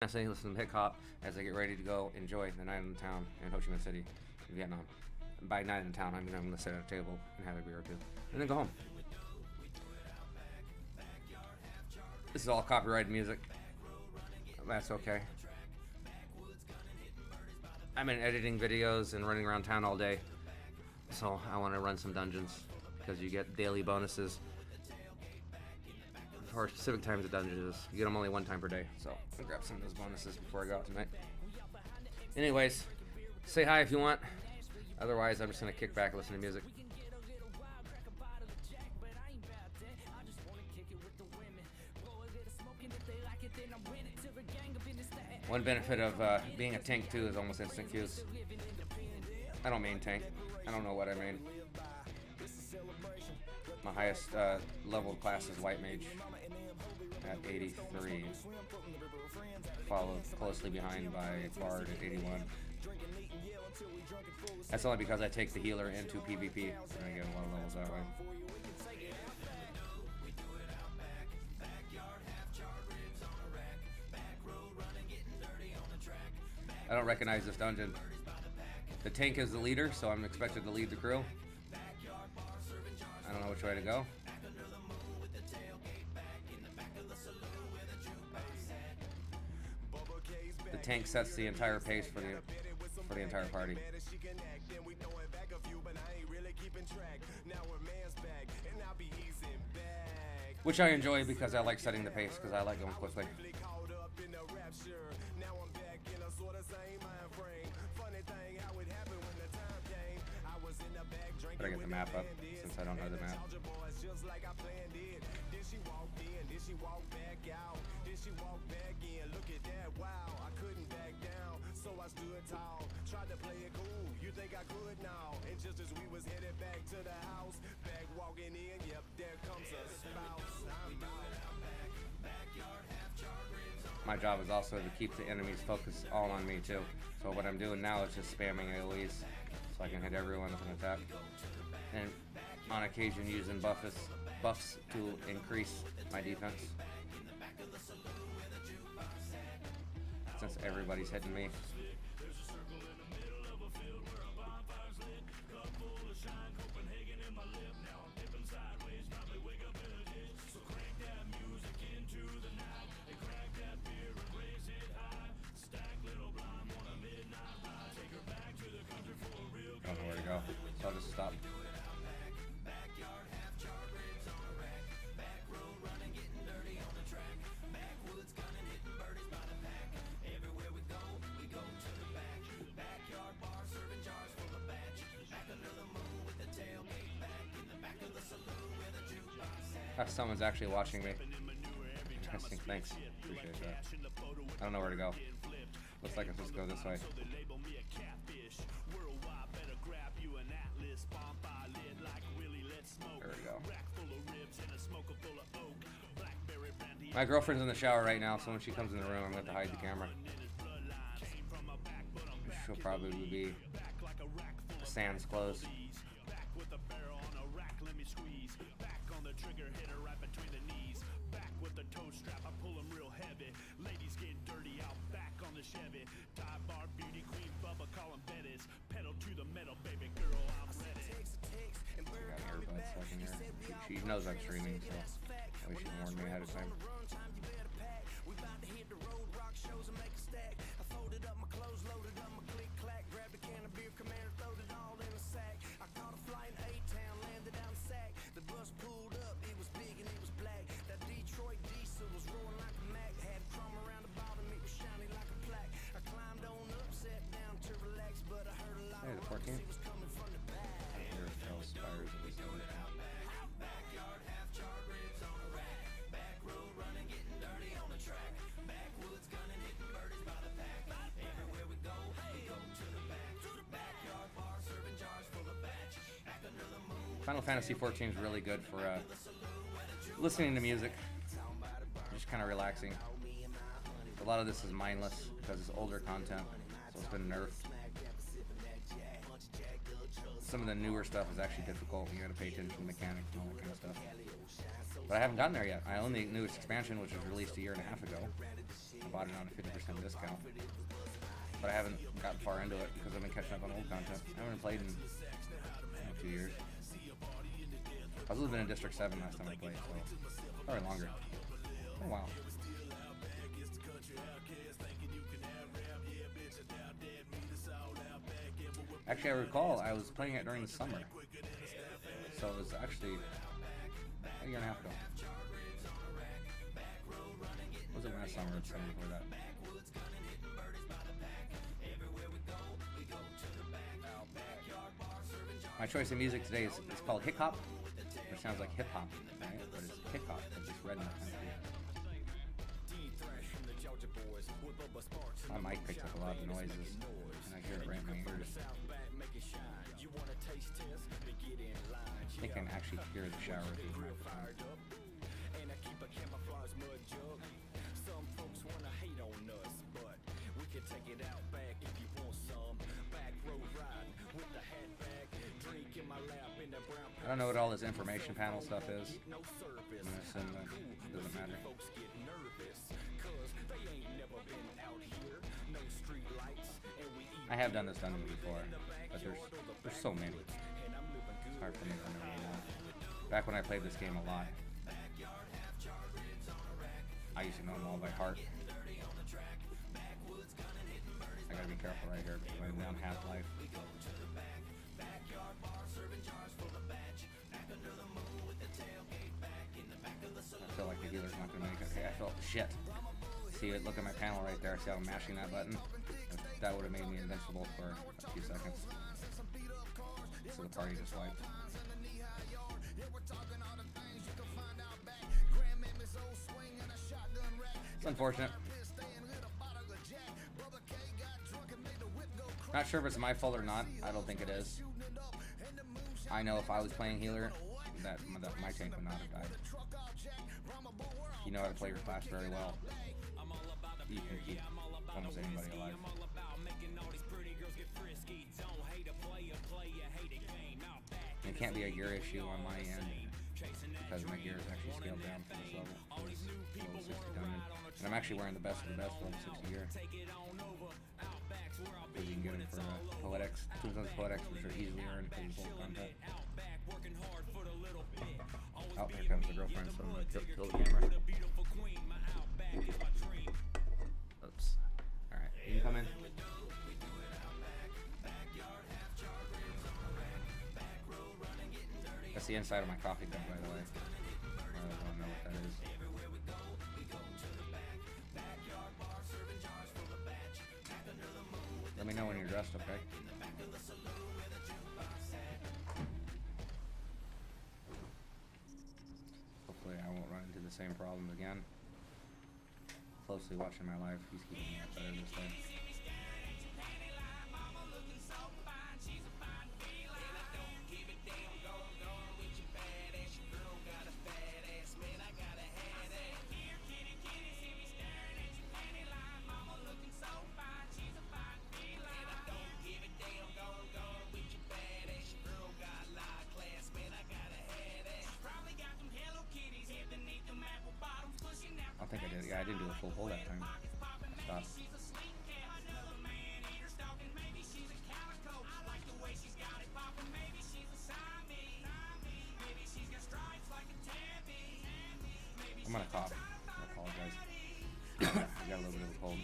Listen to some hip hop as I get ready to go enjoy the night in town in Ho Chi Minh City, Vietnam. And by night in town, I mean I'm going to sit at a table and have a beer or two, and then go home. This is all copyrighted music. That's okay. I've been editing videos and running around town all day, so I want to run some dungeons because you get daily bonuses for specific times of dungeons. You get them only one time per day, so I'll grab some of those bonuses before I go out tonight. Anyways, say hi if you want. Otherwise, I'm just gonna kick back and listen to music. One benefit of being a tank too is almost instant queues. I don't main tank. I don't know what I main. My highest level class is white mage at 83, followed closely behind by bard at 81. That's only because I take the healer into PvP and I get a lot of levels that way. I don't recognize this dungeon. The tank is the leader, so I'm expected to lead the crew. I don't know which way to go. The tank sets the entire pace for the entire party. Which I enjoy because I like setting the pace because I like going quickly. But I get the map up since I don't know the map. My job is also to keep the enemies focused all on me too. So what I'm doing now is just spamming AoEs so I can hit everyone with an attack. And on occasion using buffs to increase my defense. Since everybody's hitting me. I don't know where to go, so I'll just stop. Someone's actually watching me. Interesting, thanks. Appreciate that. I don't know where to go. Looks like I'm supposed to go this way. There we go. My girlfriend's in the shower right now, so when she comes in the room, I'm going to hide the camera. She'll probably be sans clothes. She knows I'm streaming, so at least she warned me ahead of time. Hey, the 14th. Final Fantasy 14 is really good for listening to music, just kind of relaxing. A lot of this is mindless because it's older content, so it's been nerfed. Some of the newer stuff is actually difficult. You gotta pay attention to mechanics and all that kind of stuff. But I haven't gotten there yet. I own the newest expansion, which was released a year and a half ago. I bought it on a 50% discount. But I haven't gotten far into it because I've been catching up on old content. I haven't played in 2 years. I was living in District 7 last time I played, so probably longer. Oh wow. Actually, I recall I was playing it during the summer. So it was actually a year and a half ago. Was it last summer or the summer before that? My choice of music today is called Hick Hop, which sounds like hip hop, right? But it's Hick Hop, it's just redneck kind of beat. My mic picks up a lot of noises, and I hear it right in my ears. I think I can actually hear the shower through the microphone. I don't know what all this information panel stuff is. I'm gonna assume that it doesn't matter. I have done this dungeon before, but there's so many. It's hard for me to remember them all. Back when I played this game a lot, I used to know them all by heart. I gotta be careful right here because I'm down Half-Life. I feel like the healer's not gonna make it. Okay, I felt shit. See it, look at my panel right there. See how I'm mashing that button? That would have made me invincible for a few seconds. So the party just wiped. It's unfortunate. Not sure if it's my fault or not. I don't think it is. I know if I was playing healer, that my tank would not have died. You know how to play your class very well. You can keep almost anybody alive. It can't be a gear issue on my end because my gear is actually scaled down for this level. For this level 60 dungeon. And I'm actually wearing the best of the best level 60 gear. Because you can get them for Poetics, Tombstone's Poetics, which are easily earned because it's old content. Oh, here comes the girlfriend, so I'm going to kill the camera. Oops. Alright, you can come in. That's the inside of my coffee cup, by the way. I don't know what that is. Let me know when you're dressed, okay? Hopefully I won't run into the same problems again. Closely watching my life, he's keeping me up better this time. I think I did. Yeah, I didn't do a full pull that time. Stop. I'm gonna cough. I apologize. I got a little bit of a cold.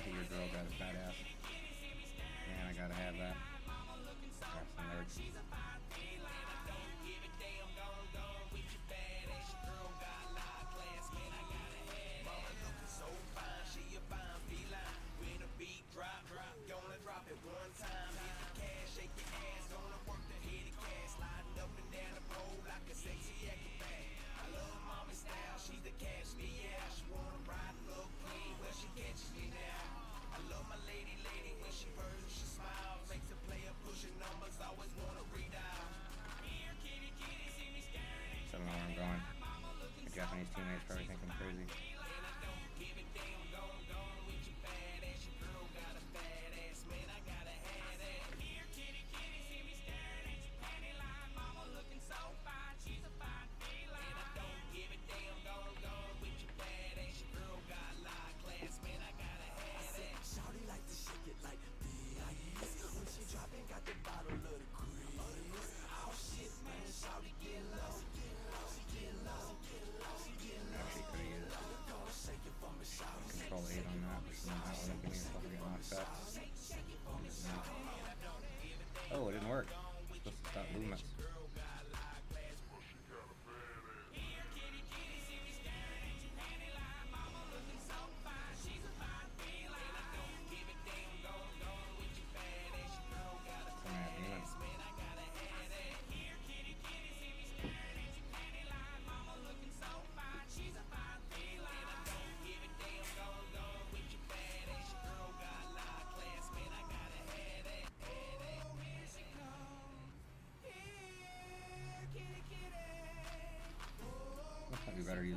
Your girl got a fat ass. Man, I gotta have that. Got some legs. Always wanna read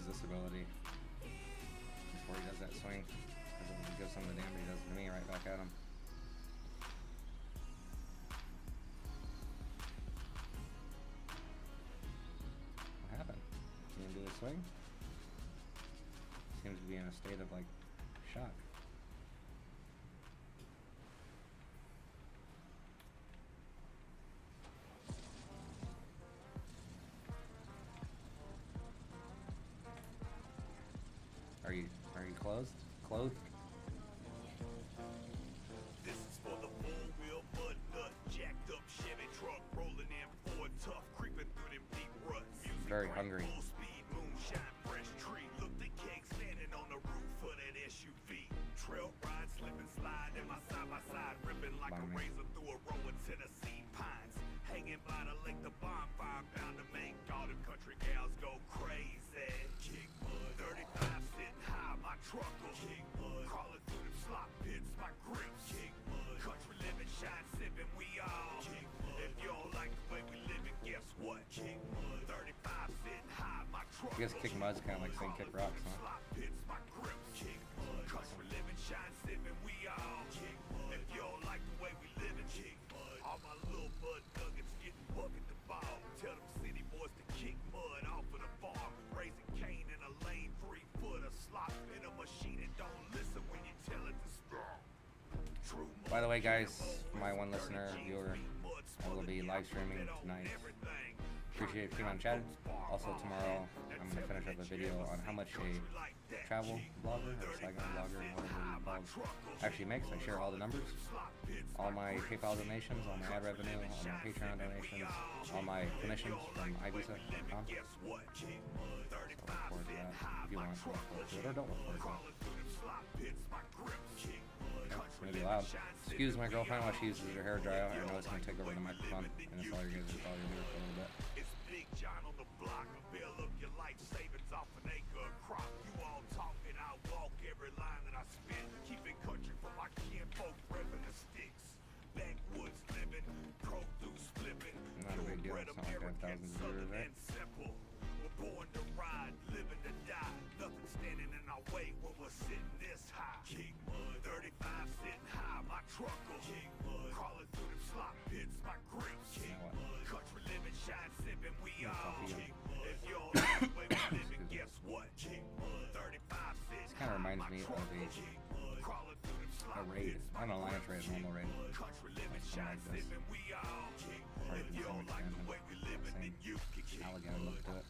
use this ability before he does that swing, because it'll give some of the damage he does to me right back at him. What happened? He didn't do a swing? Seems to be in a state of like shock. Are you clothed? This is for the four-wheel mud nut, jacked up Chevy truck, rolling in for tough, creeping through them deep ruts. Music Very hungry. full speed, moonshine, fresh tree. Look, the king standing on the roof of that SUV. Trail ride, slip and slide, in my side-by-side, ripping like a razor through a row of Tennessee pines. Hanging by the lake, the bonfire, bound to make all them country gals go crazy. Kick mud, 35 sitting high, my truckle. Kick mud, crawling through them slop pits, my grips. Kick mud, country living, shine sipping, we all. Kick mud, if you don't like the way we living, guess what? Kick mud, 35 sitting high, my truckle. I guess kick mud's kind of like saying kick rocks, huh? Slop pits, my grips. Kick mud, country living, shine sipping, we all. Kick mud, if you don't like the way we living, kick mud. All my little mud nuggets getting bucket the ball. Tell them city boys to kick mud off of the farm. Raising cane in a lane, 3 foot of slop in a machine and don't listen when you tell it to stop. True mud. By the way, guys, my one listener, viewer, I will be live streaming tonight. Appreciate being on chat. Also tomorrow, I'm going to finish up a video on how much a travel blogger, or Saigon blogger, whatever it's called, actually makes. I share all the numbers, all my PayPal donations, all my ad revenue, all my Patreon donations, all my commissions from iVisa.com. So look forward to that. If you want to look forward to it, or don't look forward to it. Okay, it's going to be loud. Excuse my girlfriend while she uses her hair dryer. I know it's going to take over the microphone, and that's all you guys are probably here for a little bit. It's Big John on the block. A bill of your life savings off an acre of crop. You all talk and I walk every line that I spit. Keeping country for my kinfolk, repping the sticks. Backwoods living, produce flipping. Not a big deal. Purebred It's not like I have American, thousands of viewers, southern right? and simple. We're born to ride, living to die. Nothing standing in our way when we're sitting this high. King mud, 35 sitting high, my truckle. King mud, crawling through them slop pits, my grips. King Now what? mud, country living, shine sipping, we Yeah, all. fuck you. King mud, if you don't like the way we living, guess what? King mud, 35 sitting This kind of reminds high, me my of truckle. King mud, crawling through them a slop raid. pits, I don't know, Lions raid, normal raid. country living, Something shine like this. sipping, we all. King mud, Probably if from you some don't like the extent, way we living, then same you can kick alligator look to it.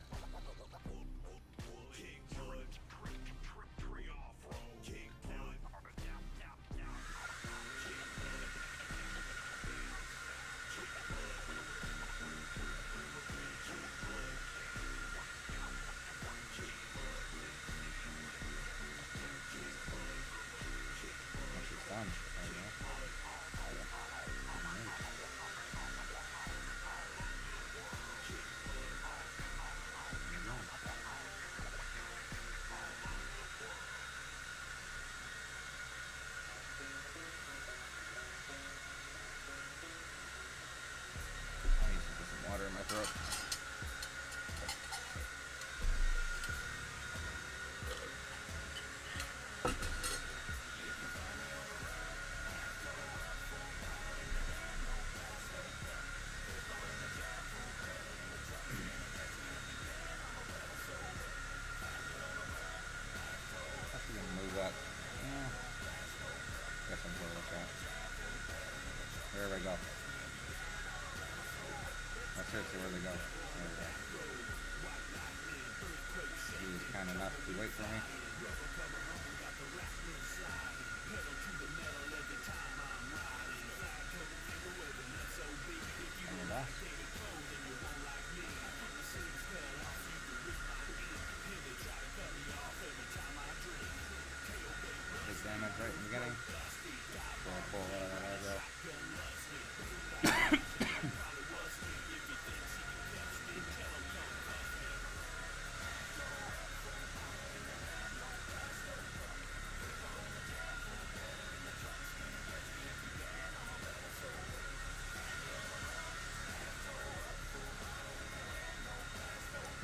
King mud, tree off road. King mud, Once it's done, there you go. I need to put some water in my throat. Actually gonna move that. Yeah. Guess I'm gonna look at. Where do I go? That's seriously where they go. There we go. He was kind enough to wait for me. And we're back. Big damage right in the beginning. So I'll pull a lot of that aggro.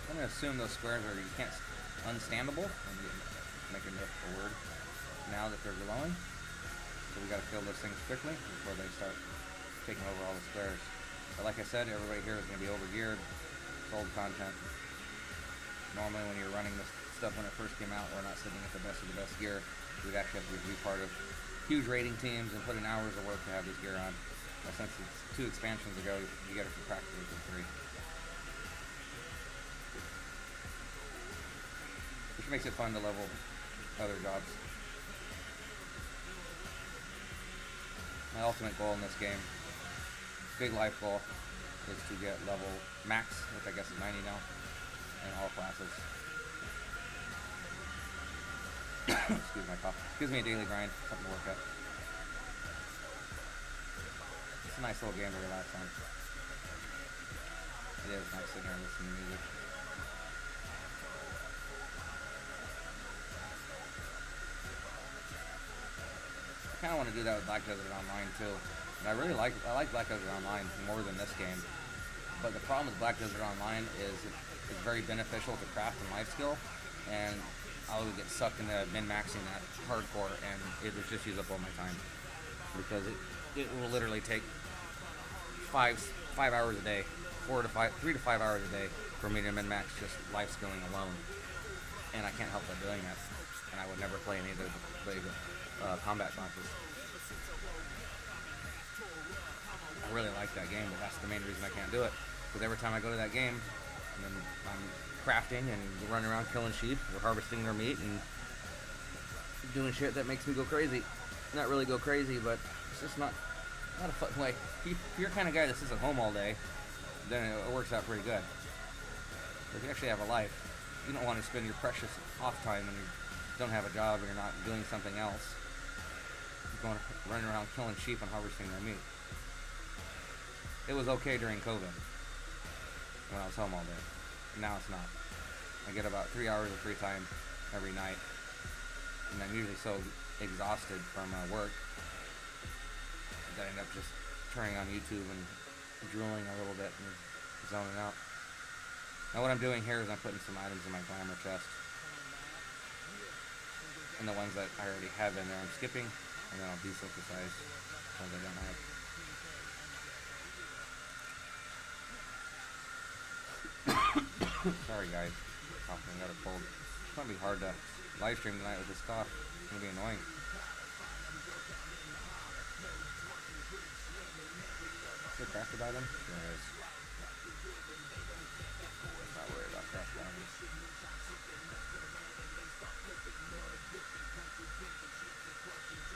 I'm gonna assume those squares are, you can't unstandable. I'm making up a word now that they're glowing. So we got to kill those things quickly before they start taking over all the squares. But like I said, everybody here is going to be overgeared. It's old content. Normally when you're running this stuff when it first came out, we're not sitting at the best of the best gear. We'd actually have to be part of huge rating teams and put in hours of work to have this gear on. But since it's 2 expansions ago, you get it for practically for free. Which makes it fun to level other jobs. My ultimate goal in this game, big life goal, is to get level max, which I guess is 90 now, in all classes. Excuse my cough. Gives me a daily grind, something to work at. It's a nice little game to relax on. It is nice sitting here listening to music. I kind of want to do that with Black Desert Online too. And I like Black Desert Online more than this game. But the problem with Black Desert Online is it's very beneficial to craft and life skill, and I would get sucked into min-maxing that hardcore, and it would just use up all my time because it will literally take 5 hours a day, 3 to 5 hours a day for me to min-max just life skilling alone, and I can't help but doing that. And I would never play any of the combat classes. I really like that game, but that's the main reason I can't do it. Because every time I go to that game, and then I'm crafting and running around killing sheep, or harvesting their meat, and doing shit that makes me go crazy. Not really go crazy, but it's just not a fun way. If you're the kind of guy that sits at home all day, then it works out pretty good. But if you actually have a life, you don't want to spend your precious off time when you don't have a job or you're not doing something else. You're going running around killing sheep and harvesting their meat. It was okay during COVID when I was home all day. Now it's not. I get about 3 hours of free time every night, and I'm usually so exhausted from work that I end up just turning on YouTube and drooling a little bit and zoning out. Now what I'm doing here is I'm putting some items in my glamour chest, and the ones that I already have in there I'm skipping, and then I'll desynthesize ones I don't have. Sorry guys, coughing, got a cold. It's gonna be hard to live stream tonight with this cough. It's gonna be annoying. Is there crafted item? There is. Not worried about crafted items.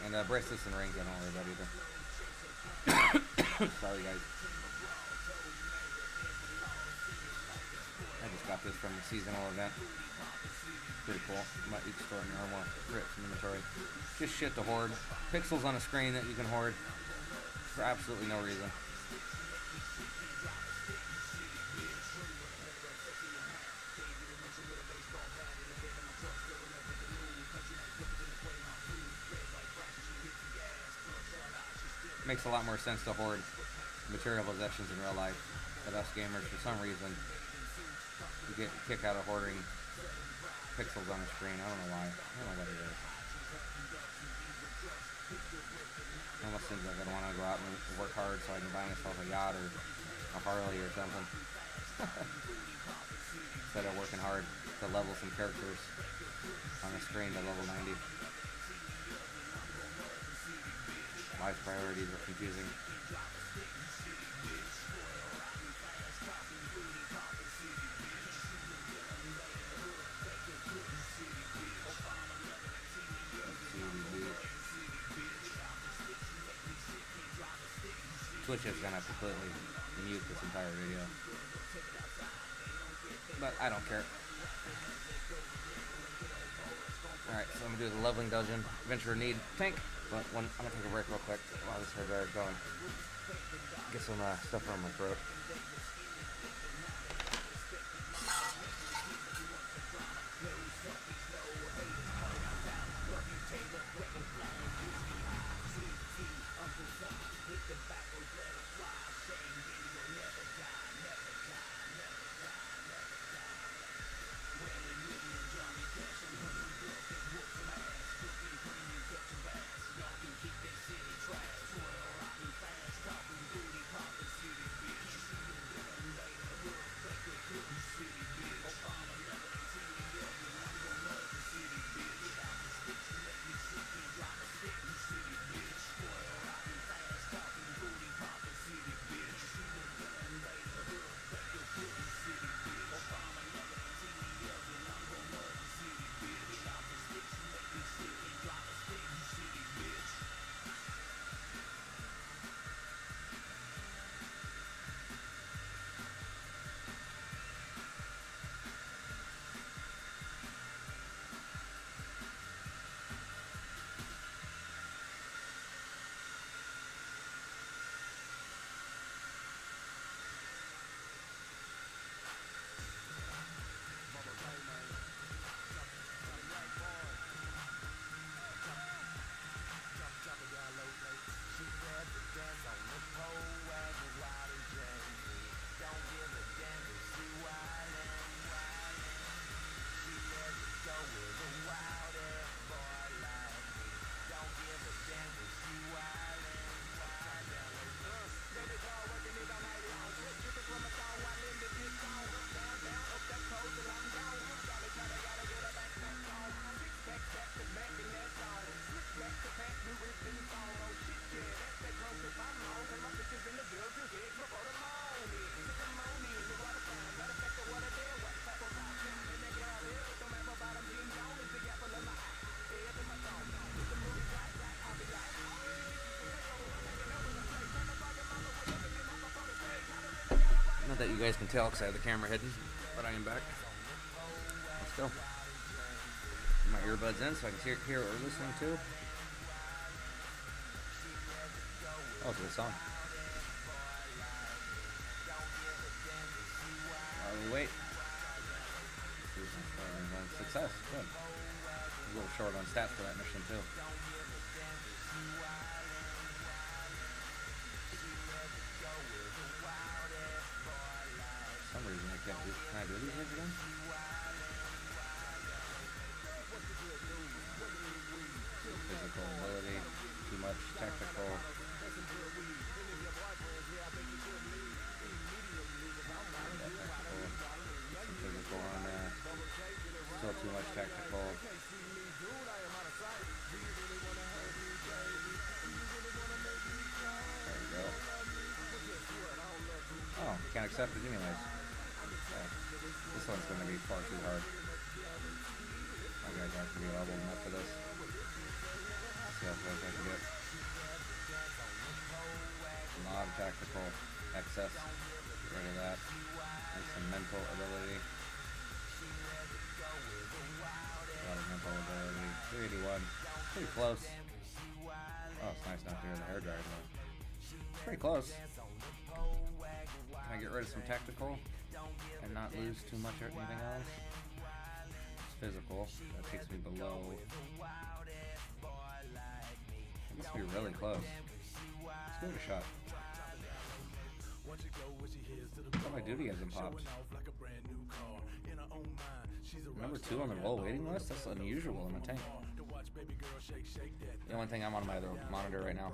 And bracelets and rings I don't worry about either. Sorry guys. I just got this from the seasonal event. Pretty cool. Might extraordinary more crits and inventory. Just shit to hoard. Pixels on a screen that you can hoard for absolutely no reason. Makes a lot more sense to hoard material possessions in real life. But us gamers, for some reason, we get a kick out of hoarding pixels on the screen. I don't know why. I don't know what it is. It almost seems like I don't want to go out and work hard so I can buy myself a yacht or a Harley or something. Instead of working hard to level some characters on the screen to level 90. Life priorities are confusing. Twitch is gonna completely mute this entire video, but I don't care. Alright, so I'm gonna do the leveling dungeon. Venture need tank, but I'm gonna take a break real quick while this hair dryer is going. Get some stuff on my throat. that you guys can tell because I have the camera hidden, but I am back. Let's go. Put my earbuds in so I can hear what we're listening to. Oh, it's a good song. While we wait. Success. Good. A little short on stats for that mission too. For some reason I can't do. Can I do these things again? Physical ability, too much technical. Some physical on there. Still too much technical. There we go. Oh, can't accept it anyways. Okay. This one's going to be far too hard. My guys aren't going to be level enough for this. Let's see how close I can get. A lot of tactical excess. Get rid of that. And some mental ability. A lot of mental ability. 381. Pretty close. Oh, it's nice not to hear the hairdryer though. Pretty close. Can I get rid of some tactical and not lose too much or anything else? It's physical. That takes me below. It must be really close. Let's give it a shot. Oh, my duty hasn't popped. Number 2 on the roll waiting list? That's unusual in a tank. The only thing I'm on my other monitor right now.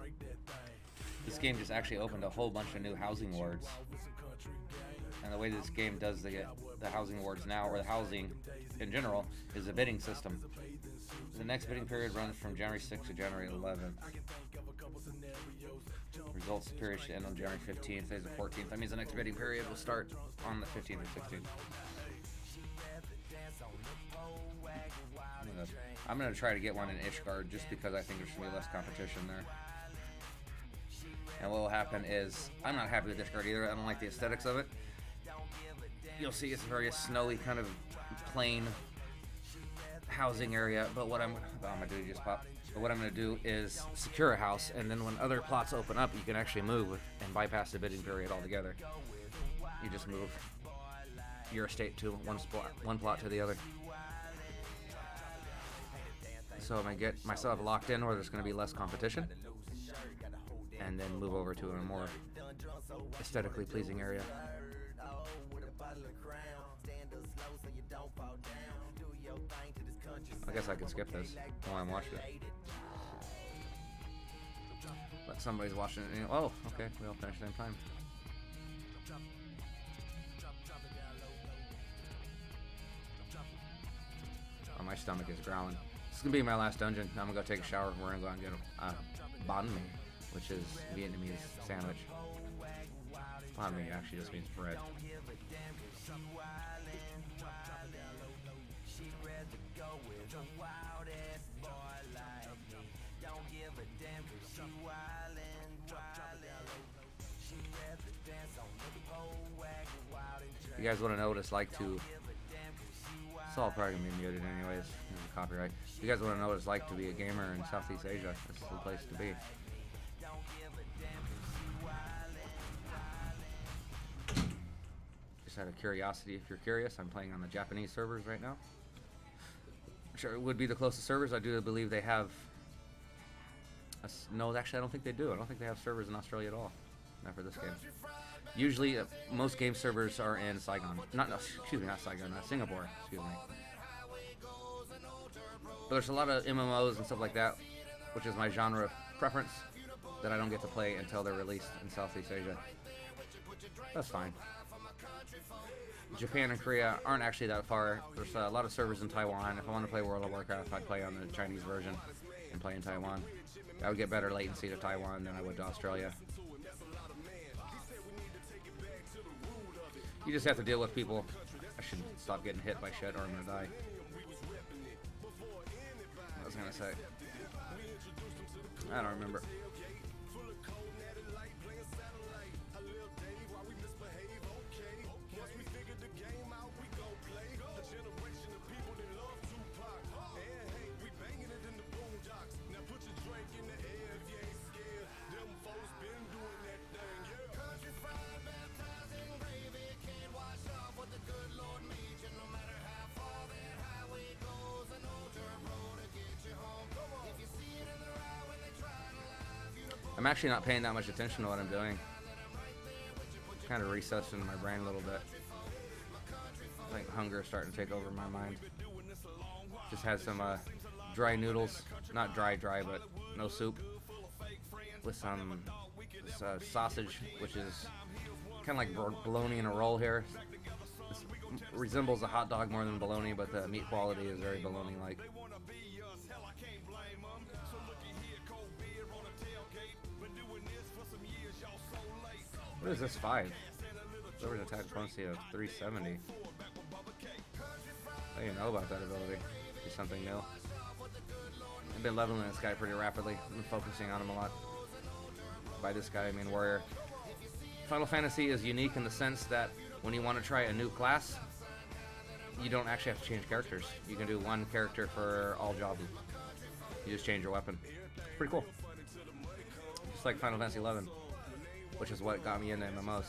This game just actually opened a whole bunch of new housing wards. And the way this game does the housing wards now, or the housing in general, is a bidding system. The next bidding period runs from January 6th to January 11th. Results period should end on January 15th, phase of 14th. That means the next bidding period will start on the 15th or 16th. I'm going to try to get one in Ishgard just because I think there's going to be less competition there. And what will happen is, I'm not happy with Ishgard either. I don't like the aesthetics of it. You'll see it's a very snowy kind of plain housing area, but what I'm my duty just popped. But what I'm going to do is secure a house, and then when other plots open up, you can actually move and bypass the bidding period altogether. You just move your estate to one plot to the other. So I'm going to get myself locked in where there's going to be less competition, and then move over to a more aesthetically pleasing area. I guess I can skip this while I'm watching it. But somebody's watching it. And, oh, okay, we all finished at the same time. Oh, my stomach is growling. This is gonna be my last dungeon. I'm gonna go take a shower. We're gonna go and get a banh mi, which is Vietnamese sandwich. Banh mi actually just means bread. You guys want to know what it's like to... It's all probably going to be muted anyways. There's a copyright. If you guys want to know what it's like to be a gamer in Southeast Asia, this is the place to be. Just out of curiosity, if you're curious, I'm playing on the Japanese servers right now. Sure, it would be the closest servers. I do believe they have... No, actually, I don't think they do. I don't think they have servers in Australia at all. Not for this game. Usually, most game servers are in Saigon. Not Saigon, Singapore, excuse me. But there's a lot of MMOs and stuff like that, which is my genre of preference, that I don't get to play until they're released in Southeast Asia. That's fine. Japan and Korea aren't actually that far. There's a lot of servers in Taiwan. If I want to play World of Warcraft, I'd play on the Chinese version and play in Taiwan. I would get better latency to Taiwan than I would to Australia. You just have to deal with people. I should stop getting hit by shit or I'm gonna die. What was I gonna say? I don't remember. I'm actually not paying that much attention to what I'm doing. Kind of recessing my brain a little bit. I think hunger is starting to take over my mind. Just had some dry noodles, not dry, but no soup, with some sausage, which is kind of like bologna in a roll here. This resembles a hot dog more than bologna, but the meat quality is very bologna-like. What is this 5? Silver's attack potency of 370. I didn't know about that ability. It's something new. I've been leveling this guy pretty rapidly. I've been focusing on him a lot. By this guy, I mean warrior. Final Fantasy is unique in the sense that when you want to try a new class, you don't actually have to change characters. You can do one character for all jobs. You just change your weapon. Pretty cool. Just like Final Fantasy 11, which is what got me into MMOs.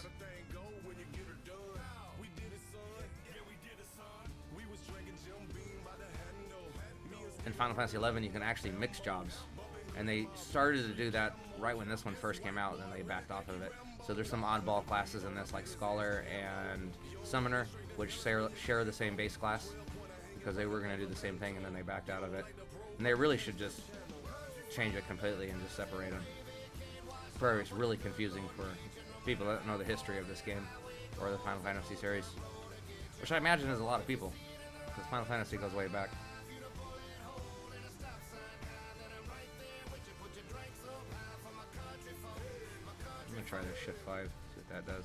In Final Fantasy 11, you can actually mix jobs, and they started to do that right when this one first came out, and then they backed off of it. So there's some oddball classes in this, like Scholar and Summoner, which share the same base class, because they were going to do the same thing, and then they backed out of it. And they really should just change it completely and just separate them. It's really confusing for people that don't know the history of this game or the Final Fantasy series, which I imagine is a lot of people, because Final Fantasy goes way back. I'm gonna try this shift 5, see what that does.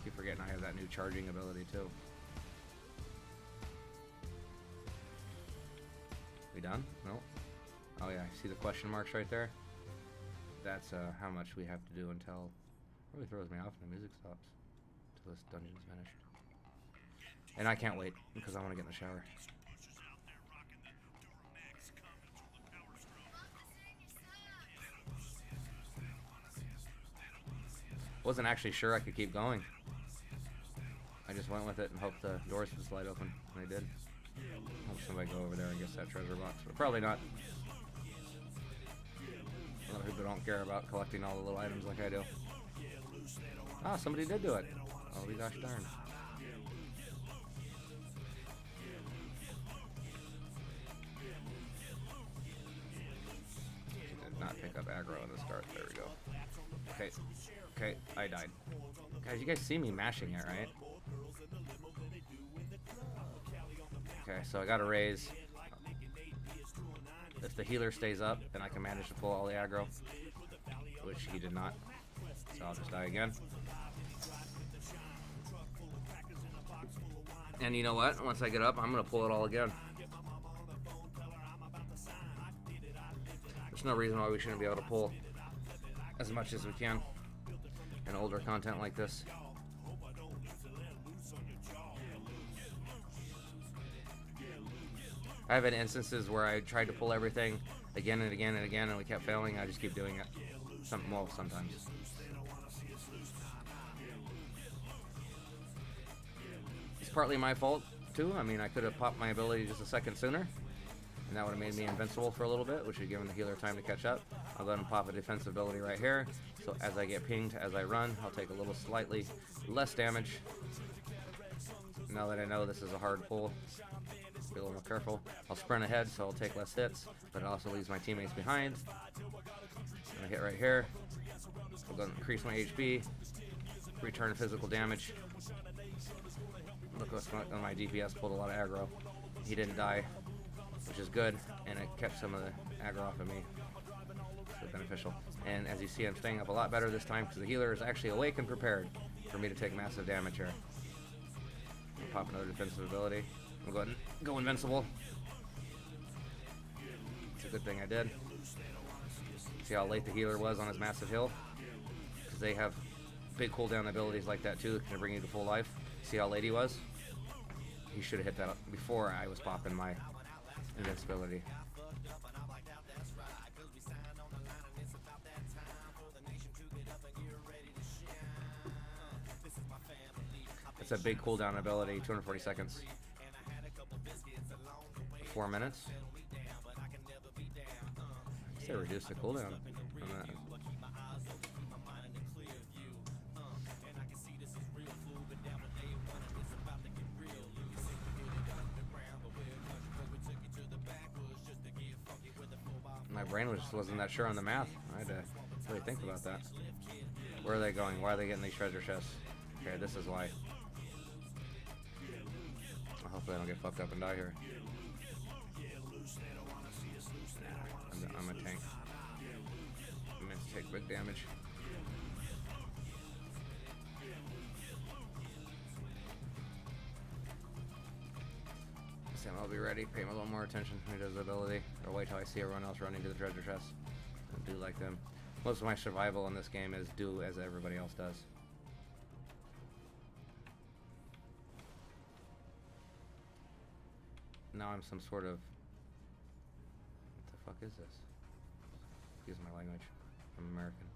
Keep forgetting I have that new charging ability too. We done? No. Oh yeah, see the question marks right there? That's how much we have to do until... Really throws me off when the music stops. Until this dungeon's finished. And I can't wait, because I want to get in the shower. Wasn't actually sure I could keep going. I just went with it and hoped the doors would slide open, and they did. Hope somebody go over there and get that treasure box, but probably not. A lot of people don't care about collecting all the little items like I do. Ah, somebody did do it. Oh, gosh darn. She did not pick up aggro at the start. There we go. Okay. Okay, I died. Guys, you guys see me mashing it, right? Okay, so I got a raise. If the healer stays up, then I can manage to pull all the aggro, which he did not. So I'll just die again. And you know what? Once I get up, I'm going to pull it all again. There's no reason why we shouldn't be able to pull as much as we can in older content like this. I've had instances where I tried to pull everything again and again and again, and we kept failing. I just keep doing it. Sometimes. It's partly my fault, too. I mean, I could have popped my ability just a second sooner, and that would have made me invincible for a little bit, which would have given the healer time to catch up. I'll go ahead and pop a defensive ability right here. So as I get pinged, as I run, I'll take a little slightly less damage. Now that I know this is a hard pull, be a little more careful. I'll sprint ahead, so I'll take less hits, but it also leaves my teammates behind. I'm gonna hit right here. I'll go and increase my HP, return physical damage. Look what my DPS pulled a lot of aggro. He didn't die, which is good, and it kept some of the aggro off of me. So beneficial. And as you see, I'm staying up a lot better this time because the healer is actually awake and prepared for me to take massive damage here. I'll pop another defensive ability. I'm going to go invincible. It's a good thing I did. See how late the healer was on his massive heal? Because they have big cooldown abilities like that too that can bring you to full life. See how late he was? He should have hit that up before I was popping my invincibility. It's a big cooldown ability, 240 seconds. 4 minutes. I guess they reduced the cooldown on that. My brain wasn't that sure on the math. I had to really think about that. Where are they going? Why are they getting these treasure chests? Okay, this is why. Hopefully I don't get fucked up and die here. I'm a tank. I'm meant to take big damage. Sam, I'll be ready. Pay him a little more attention when he does the ability. Or wait till I see everyone else running to the treasure chest. And do like them. Most of my survival in this game is do as everybody else does. Now I'm some sort of... What the fuck is this? Excuse my language. I'm American.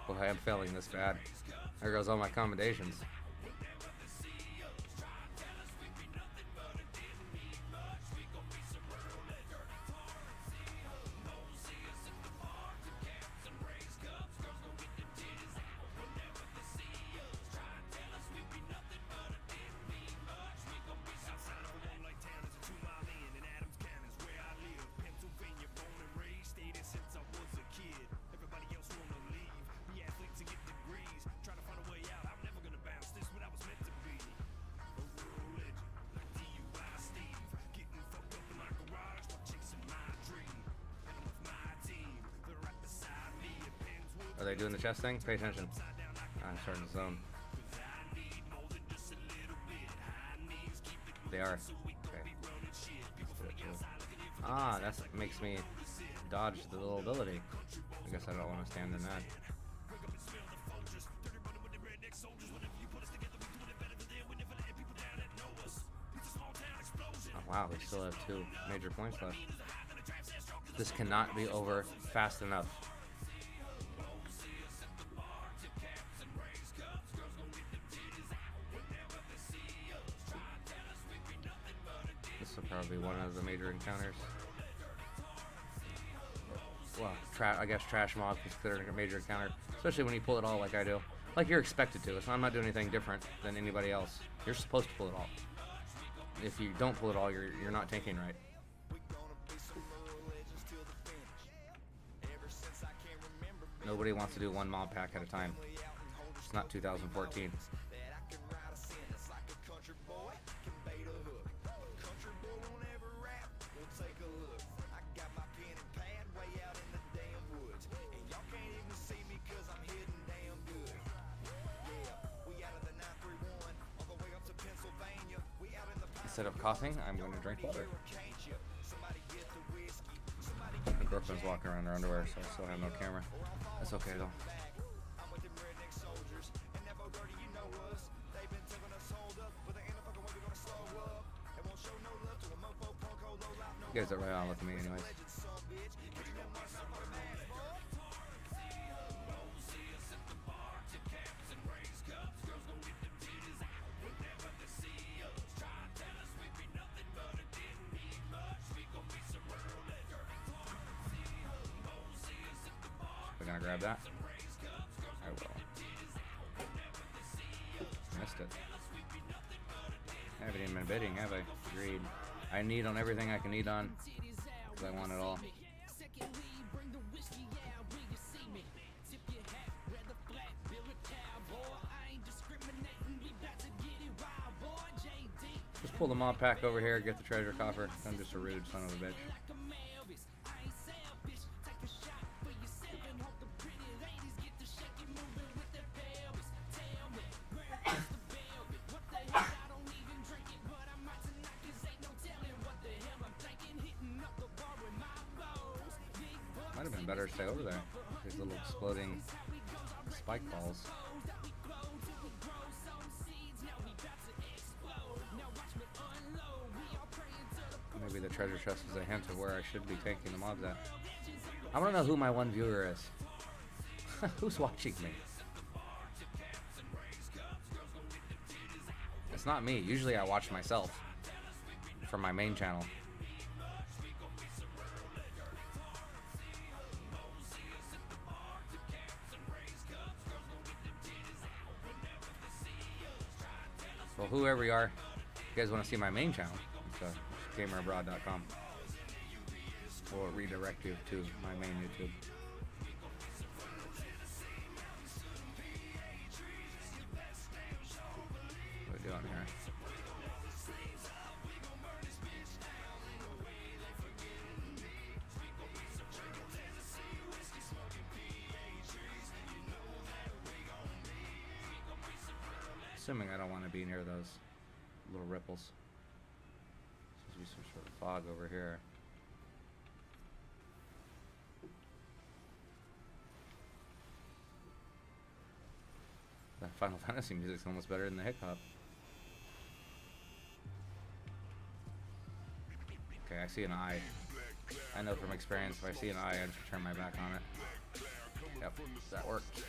Boy, I am failing this bad. There goes all my commendations. Are they doing the chest thing? Pay attention. I'm starting to zone. They are. Okay. Ah, that makes me dodge the little ability. I guess I don't want to stand in that. Oh, wow, we still have 2 major points left. This cannot be over fast enough. This will probably be one of the major encounters. Well, I guess trash mob is considered a major encounter, especially when you pull it all like I do. Like you're expected to. So I'm not doing anything different than anybody else. You're supposed to pull it all. If you don't pull it all, you're not tanking right. Nobody wants to do 1 mob pack at a time. It's not 2014. Instead of coughing, I'm going to drink water. My girlfriend's walking around in her underwear, so I still have no camera. That's okay though. You guys are right on with me anyways. We're gonna grab that. I will. Missed it. I haven't even been bidding, have I? Agreed. I need on everything I can need on, because I want it all. Just pull the mob pack over here, get the treasure coffer. I'm just a rude son of a bitch. Might have been better to stay over there. These little exploding spike balls. Maybe the treasure chest is a hint of where I should be taking the mobs at. I want to know who my one viewer is. Who's watching me? It's not me. Usually I watch myself from my main channel. Well, whoever you are, if you guys want to see my main channel, it's gamerabroad.com. Or redirect you to my main YouTube. What are we doing here? Assuming I don't want to be near those little ripples. Supposed to be some sort of fog over here. That Final Fantasy music's almost better than the Hick hop. Okay, I see an eye. I know from experience if I see an eye, I just turn my back on it. Yep, that worked.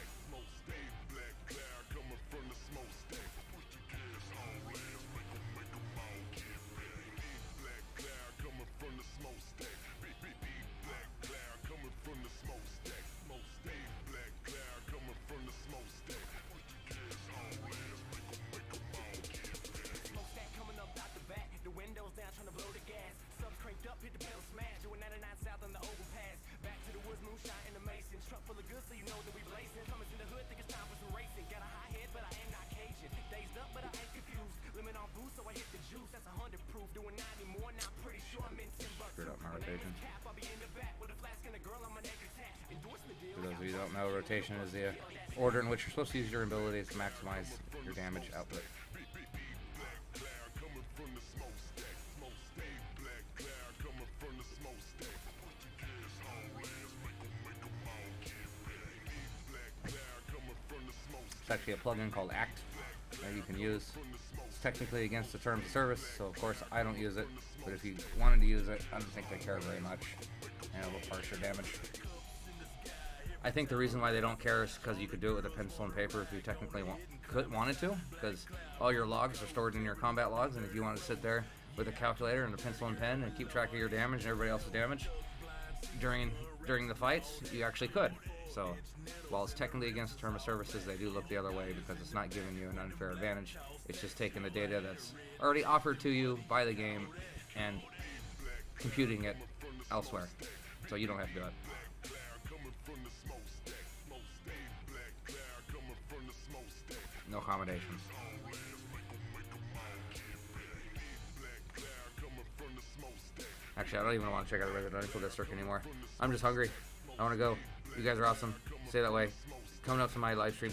Screwed up my rotation. For those of you who don't know, rotation is the order in which you're supposed to use your abilities to maximize your damage output. It's actually a plugin called Act that you can use. It's technically against the terms of service, so of course I don't use it. But if you wanted to use it, I don't think they care very much. And it'll parse your damage. I think the reason why they don't care is because you could do it with a pencil and paper if you technically wanted to, because all your logs are stored in your combat logs, and if you want to sit there with a calculator and a pencil and pen and keep track of your damage and everybody else's damage during the fights, you actually could. So, while it's technically against the term of services, they do look the other way because it's not giving you an unfair advantage. It's just taking the data that's already offered to you by the game and computing it elsewhere. So you don't have to do it. No accommodations. Actually, I don't even want to check out the residential district anymore. I'm just hungry. I want to go. You guys are awesome. Stay that way. Coming up to my live stream